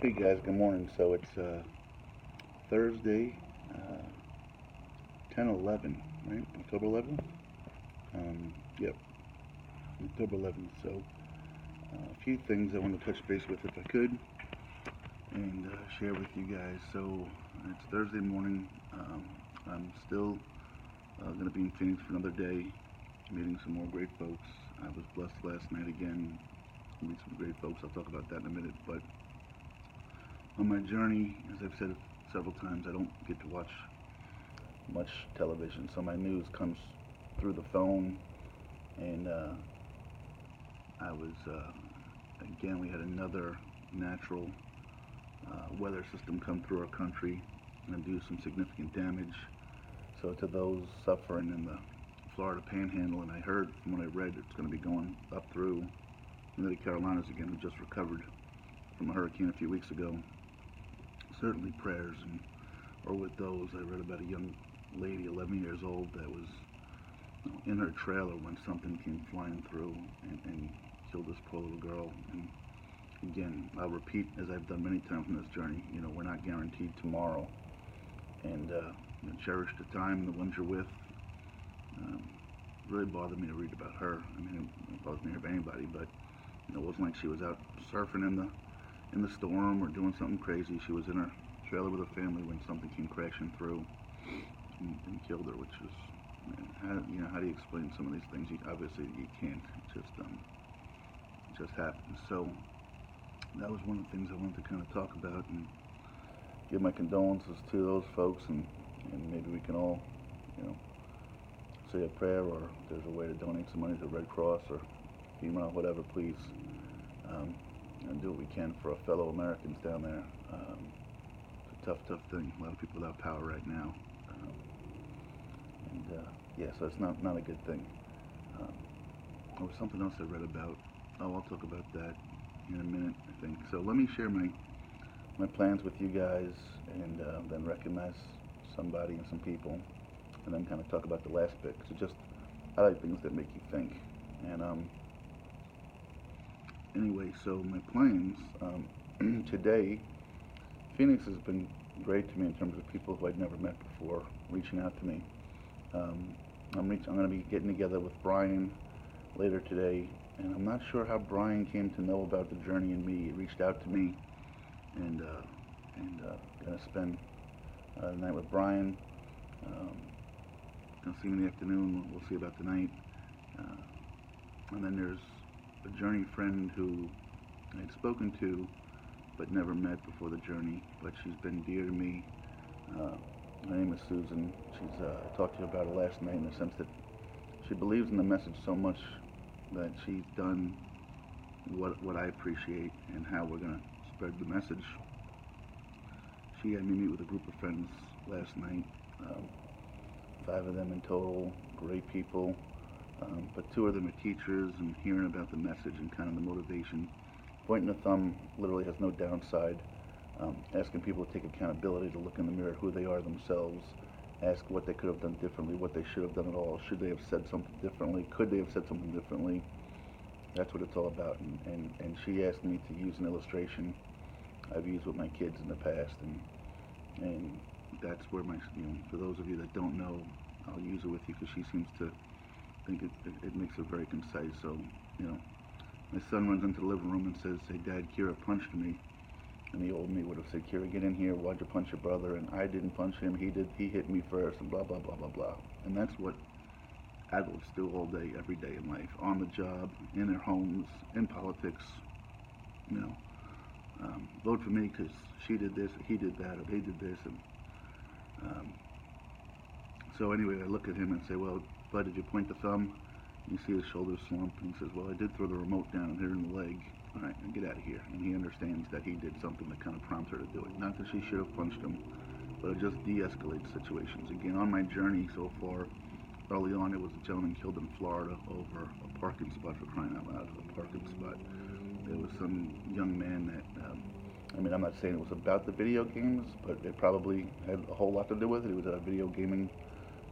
Hey guys, good morning. So it's Thursday, 10/11, right? October 11th? Yep, October 11th. So a few things I want to touch base with if I could and share with you guys. So it's Thursday morning. I'm still going to be in Phoenix for another day, meeting some more great folks. I was blessed last night again to meet some great folks. I'll talk about that in a minute. But on my journey, as I've said several times, I don't get to watch much television, so my news comes through the phone. And I was again, we had another natural weather system come through our country and do some significant damage. So to those suffering in the Florida Panhandle, and I heard from what I read, it's going to be going up through the Carolinas again, who just recovered from a hurricane a few weeks ago. Certainly prayers, and or with those, I read about a young lady, 11 years old, that was in her trailer when something came flying through and killed this poor little girl. And again, I'll repeat, as I've done many times in this journey, we're not guaranteed tomorrow. And cherish the time, the ones you're with. Um, really bothered me to read about her. I mean, it bothers me to hear about anybody, but it wasn't like she was out surfing in the storm or doing something crazy. She was in her trailer with her family when something came crashing through and killed her, which is, man, how do you explain some of these things? Obviously you can't. It just happens. So that was one of the things I wanted to kind of talk about and give my condolences to those folks, and maybe we can all, you know, say a prayer, or if there's a way to donate some money to Red Cross or FEMA, whatever, please, and do what we can for our fellow Americans down there. It's a tough, tough thing. A lot of people without power right now. And yeah, so it's not a good thing. Um, there was something else I read about. Oh, I'll talk about that in a minute, I think. So let me share my plans with you guys, and then recognize somebody and some people, and then kind of talk about the last bit. So just I like things that make you think. And anyway, so my plans today. Phoenix has been great to me in terms of people who I'd never met before reaching out to me. Um, I'm going to be getting together with Brian later today, and I'm not sure how Brian came to know about the journey and me. He reached out to me, and going to spend the night with Brian. Um, Gonna see him in the afternoon. We'll see about tonight. Uh, and then there's a journey friend who I had spoken to but never met before the journey, but she's been dear to me. Uh, Her name is Susan. I talked to her about it last night, in the sense that she believes in the message so much that she's done what I appreciate and how we're going to spread the message. She had me meet with a group of friends last night, 5 of them in total, great people, but 2 of them are teachers, and hearing about the message and kind of the motivation. Pointing the thumb literally has no downside. Asking people to take accountability, to look in the mirror at who they are themselves, ask what they could have done differently, what they should have done at all, should they have said something differently, could they have said something differently. That's what it's all about. And she asked me to use an illustration I've used with my kids in the past, and that's where for those of you that don't know, I'll use it with you, because she seems to think it makes it very concise. So, my son runs into the living room and says, "Hey, Dad, Kira punched me." And the old me would have said, "Kira, get in here. Why'd you punch your brother?" And I didn't punch him. He did. He hit me first, and blah, blah, blah, blah, blah. And that's what adults do all day, every day in life, on the job, in their homes, in politics. You know, vote for me because she did this, or he did that, or they did this. And um, so anyway, I look at him and say, "Well, Bud, did you point the thumb?" You see his shoulders slump, and he says, "Well, I did throw the remote down and hit her in the leg. All right, now get out of here." And he understands that he did something that kind of prompted her to do it. Not that she should have punched him, but it just de-escalates situations. Again, on my journey so far, early on, it was a gentleman killed in Florida over a parking spot, for crying out loud, a parking spot. There was some young man that, I mean, I'm not saying it was about the video games, but it probably had a whole lot to do with it. He was at a video gaming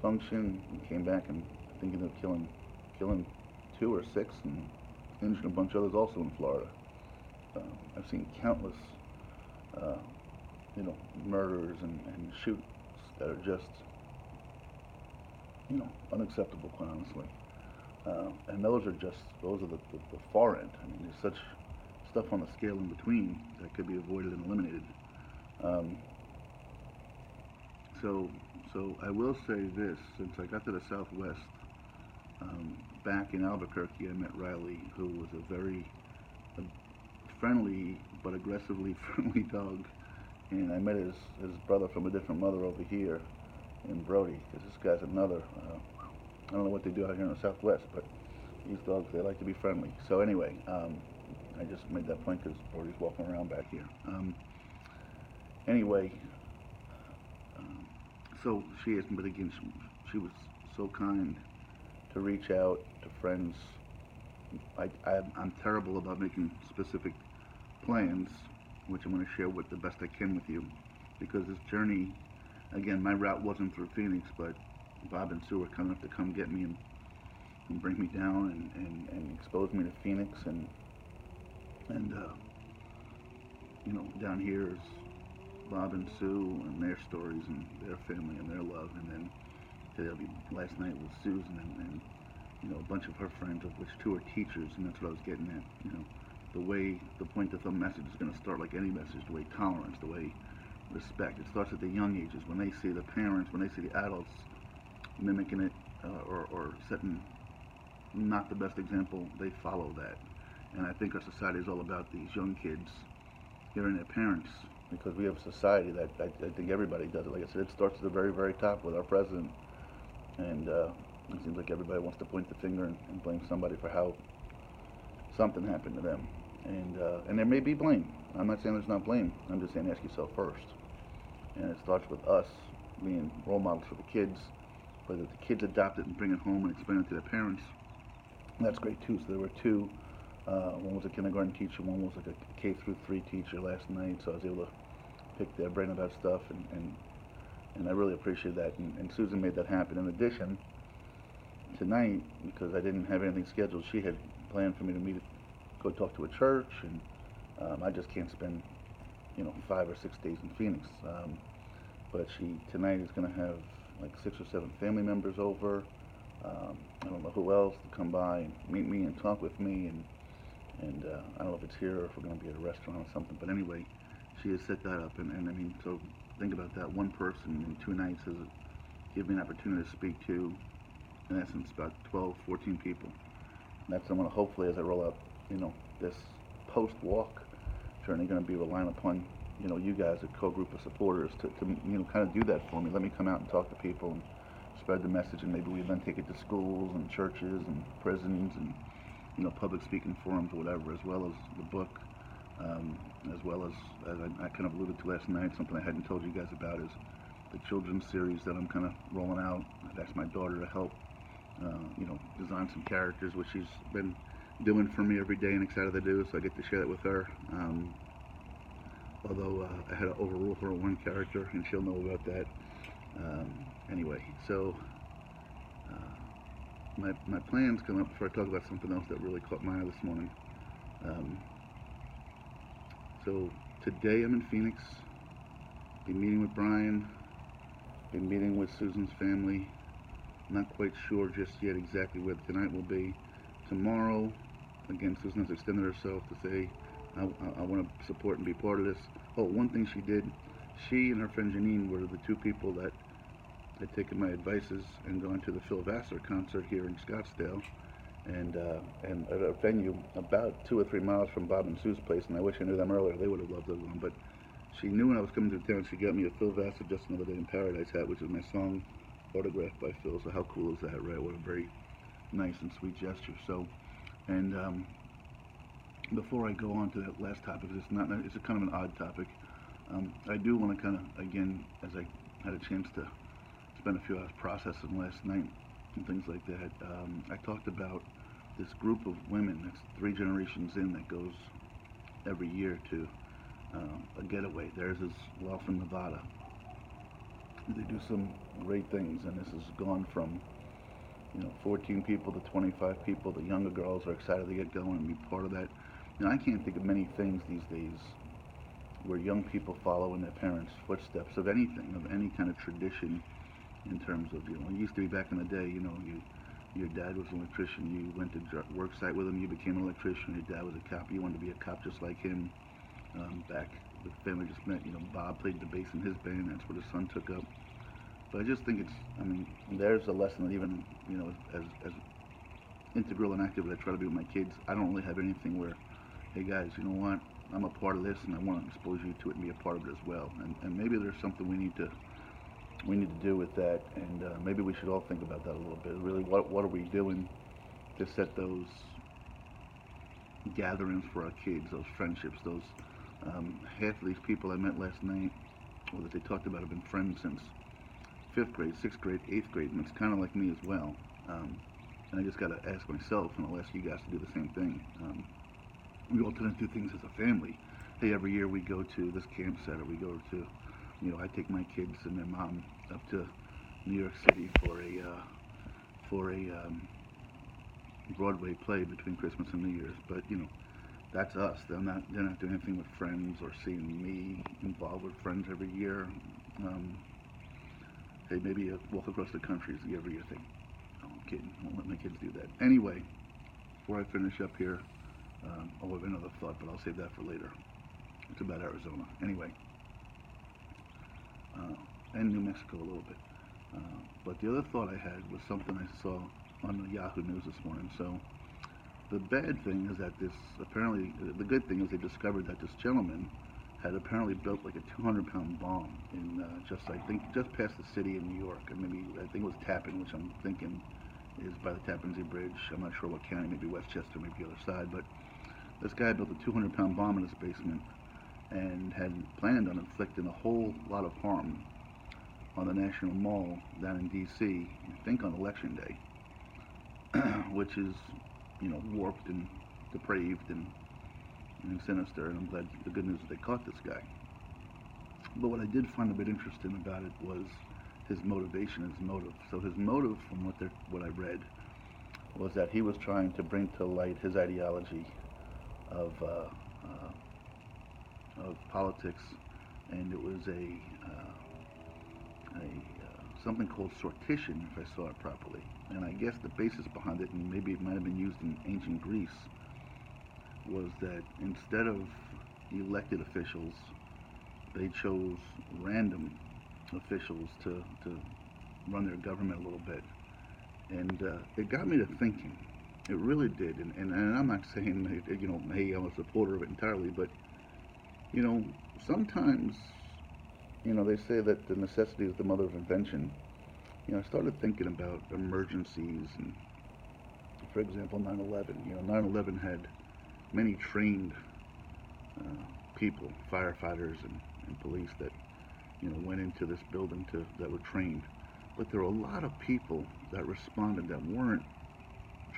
function and came back, and I think ended up killing 2 or 6 and injured a bunch of others also in Florida. I've seen countless uh, murders and shoots that are just, unacceptable, quite honestly. And those are the far end. I mean, there's such stuff on the scale in between that could be avoided and eliminated. Um, so, so I will say this: since I got to the Southwest, back in Albuquerque, I met Riley, who was a very uh, friendly but aggressively friendly dog, and I met his brother from a different mother over here in Brody, because this guy's another. I don't know what they do out here in the Southwest, but these dogs, they like to be friendly. So anyway, I just made that point because Brody's walking around back here. Anyway, um, so she asked me, but again, she was so kind to reach out to friends. I'm terrible about making specific plans, which I'm going to share with the best I can with you, because this journey, again, my route wasn't through Phoenix, but Bob and Sue were kind enough to come get me and bring me down and expose me to Phoenix and down here is Bob and Sue and their stories and their family and their love, and then today will be last night with Susan and a bunch of her friends, of which two are teachers, and that's what I was getting at. The point of the message is going to start like any message, the way tolerance, the way respect. It starts at the young ages, when they see the parents, when they see the adults mimicking it, or setting not the best example, they follow that. And I think our society is all about these young kids hearing their parents, because we have a society that I think everybody does it. Like I said, it starts at the very, very top with our president, and it seems like everybody wants to point the finger and blame somebody for how something happened to them. And there may be blame. I'm not saying there's not blame. I'm just saying ask yourself first. And it starts with us being role models for the kids. But if the kids adopt it and bring it home and explain it to their parents, that's great too. So there were two. One was a kindergarten teacher, one was like a K through 3 teacher last night. So I was able to pick their brain about stuff, and I really appreciate that. And Susan made that happen. In addition, tonight, because I didn't have anything scheduled, she had planned for me to go talk to a church, and I just can't spend 5 or 6 days in Phoenix. But she tonight is going to have like 6 or 7 family members over. I don't know who else to come by and meet me and talk with me, and I don't know if it's here or if we're going to be at a restaurant or something. But anyway, she has set that up, and I mean, so think about that. One person in 2 nights has given me an opportunity to speak to, in essence, about 12, 14 people. And that's I'm going to hopefully, as I roll out, this post-walk journey, going to be relying upon, you guys, a co-group of supporters, to kind of do that for me. Let me come out and talk to people and spread the message, and maybe we then take it to schools and churches and prisons and public speaking forums or whatever, as well as the book, as well as I kind of alluded to last night. Something I hadn't told you guys about is the children's series that I'm kind of rolling out. I've asked my daughter to help, design some characters, which she's been doing for me every day and excited to do. So I get to share that with her. Although I had to overrule her on one character, and she'll know about that. Anyway, so my plans come up before I talk about something else that really caught my eye this morning. So today I'm in Phoenix. Be meeting with Brian. Be meeting with Susan's family. Not quite sure just yet exactly where tonight will be. Tomorrow, again, Susan has extended herself to say, I want to support and be part of this. Oh, one thing she did, she and her friend Janine were the 2 people that had taken my advices and gone to the Phil Vassar concert here in Scottsdale, and at a venue about 2 or 3 miles from Bob and Sue's place. And I wish I knew them earlier; they would have loved to have gone. But she knew when I was coming to town. She got me a Phil Vassar Just Another Day in Paradise hat, which is my song autographed by Phil. So how cool is that, right? What a very nice and sweet gesture. So, and before I go on to that last topic, it's a kind of an odd topic. I do want to kind of, again, as I had a chance to spend a few hours processing last night and things like that, I talked about this group of women that's 3 generations in that goes every year to a getaway. Theirs is Laughlin, Nevada. They do some great things, and this has gone from 14 people to 25 people. The younger girls are excited to get going and be part of that. I can't think of many things these days where young people follow in their parents' footsteps of anything, of any kind of tradition in terms of, it used to be back in the day, your dad was an electrician, you went to work site with him, you became an electrician, your dad was a cop, you wanted to be a cop just like him. Back, the family just met, Bob played the bass in his band, that's what his son took up. But I just think there's a lesson that even, as integral and active as I try to be with my kids, I don't really have anything where, hey guys, you know what, I'm a part of this and I want to expose you to it and be a part of it as well. And maybe there's something we need to do with that, and maybe we should all think about that a little bit. Really, what are we doing to set those gatherings for our kids, those friendships, those half of these people I met last night, or that they talked about, have been friends since 5th grade, 6th grade, 8th grade, and it's kind of like me as well. And I just got to ask myself, and I'll ask you guys to do the same thing. We all tend to do things as a family. Hey, every year we go to this campsite, or we go to, I take my kids and their mom up to New York City for a Broadway play between Christmas and New Year's. But that's us. They're not doing anything with friends or seeing me involved with friends every year. Hey, maybe a walk across the country is the every year thing. No, I'm kidding. I won't let my kids do that. Anyway, before I finish up here, I'll have another thought, but I'll save that for later. It's about Arizona. Anyway, and New Mexico a little bit. But the other thought I had was something I saw on the Yahoo News this morning. So the bad thing is that the good thing is they discovered that this gentleman had apparently built like a 200-pound bomb in just past the city in New York, and I think it was Tappan, which I'm thinking is by the Tappan Zee Bridge. I'm not sure what county, maybe Westchester, maybe the other side, but this guy built a 200-pound bomb in his basement and had planned on inflicting a whole lot of harm on the National Mall down in D.C., I think on Election Day, which is, warped and depraved and sinister, and I'm glad the good news is they caught this guy. But what I did find a bit interesting about it was his motivation, his motive. So his motive, from what I read, was that he was trying to bring to light his ideology of politics, and it was something called sortition, if I saw it properly. And I guess the basis behind it, and maybe it might have been used in ancient Greece, was that instead of elected officials, they chose random officials to run their government a little bit. And it got me to thinking. It really did. And I'm not saying, hey, I'm a supporter of it entirely, but, sometimes, they say that the necessity is the mother of invention. I started thinking about emergencies, and, for example, 9/11. 9/11 had many trained people, firefighters and police that, went into this building that were trained. But there were a lot of people that responded that weren't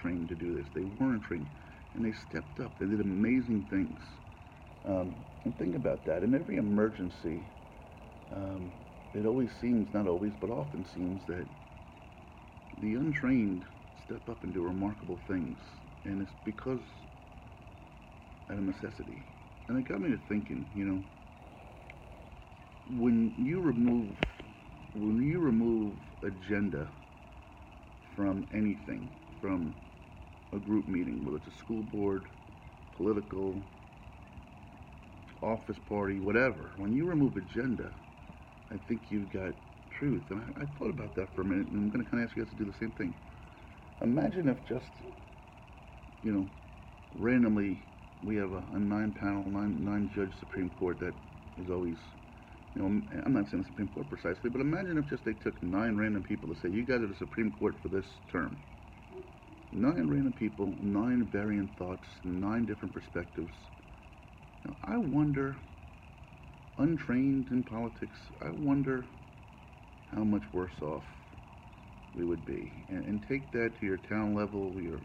trained to do this. They weren't trained, and they stepped up. They did amazing things. And think about that. In every emergency, it always seems, not always, but often seems that the untrained step up and do remarkable things. And it's because out of necessity. And it got me to thinking, when you remove agenda from anything, from a group meeting, whether it's a school board, political, office party, whatever, when you remove agenda, I think you've got truth. And I thought about that for a minute, and I'm going to kind of ask you guys to do the same thing. Imagine if just, randomly we have a 9-panel, 9-judge Supreme Court that is always, I'm not saying the Supreme Court precisely, but imagine if just they took 9 random people to say, you guys are the Supreme Court for this term. 9 random people, 9 varying thoughts, 9 different perspectives. Now, I wonder, untrained in politics, I wonder how much worse off we would be. And take that to your town level, your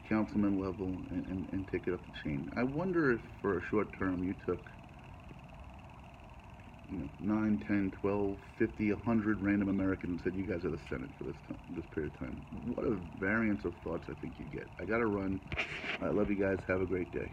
councilman level, and take it up the chain. I wonder if for a short term you took 9, 10, 12, 50, 100 random Americans and said, you guys are the Senate for this period of time. What a variance of thoughts I think you get. I gotta run. I love you guys. Have a great day.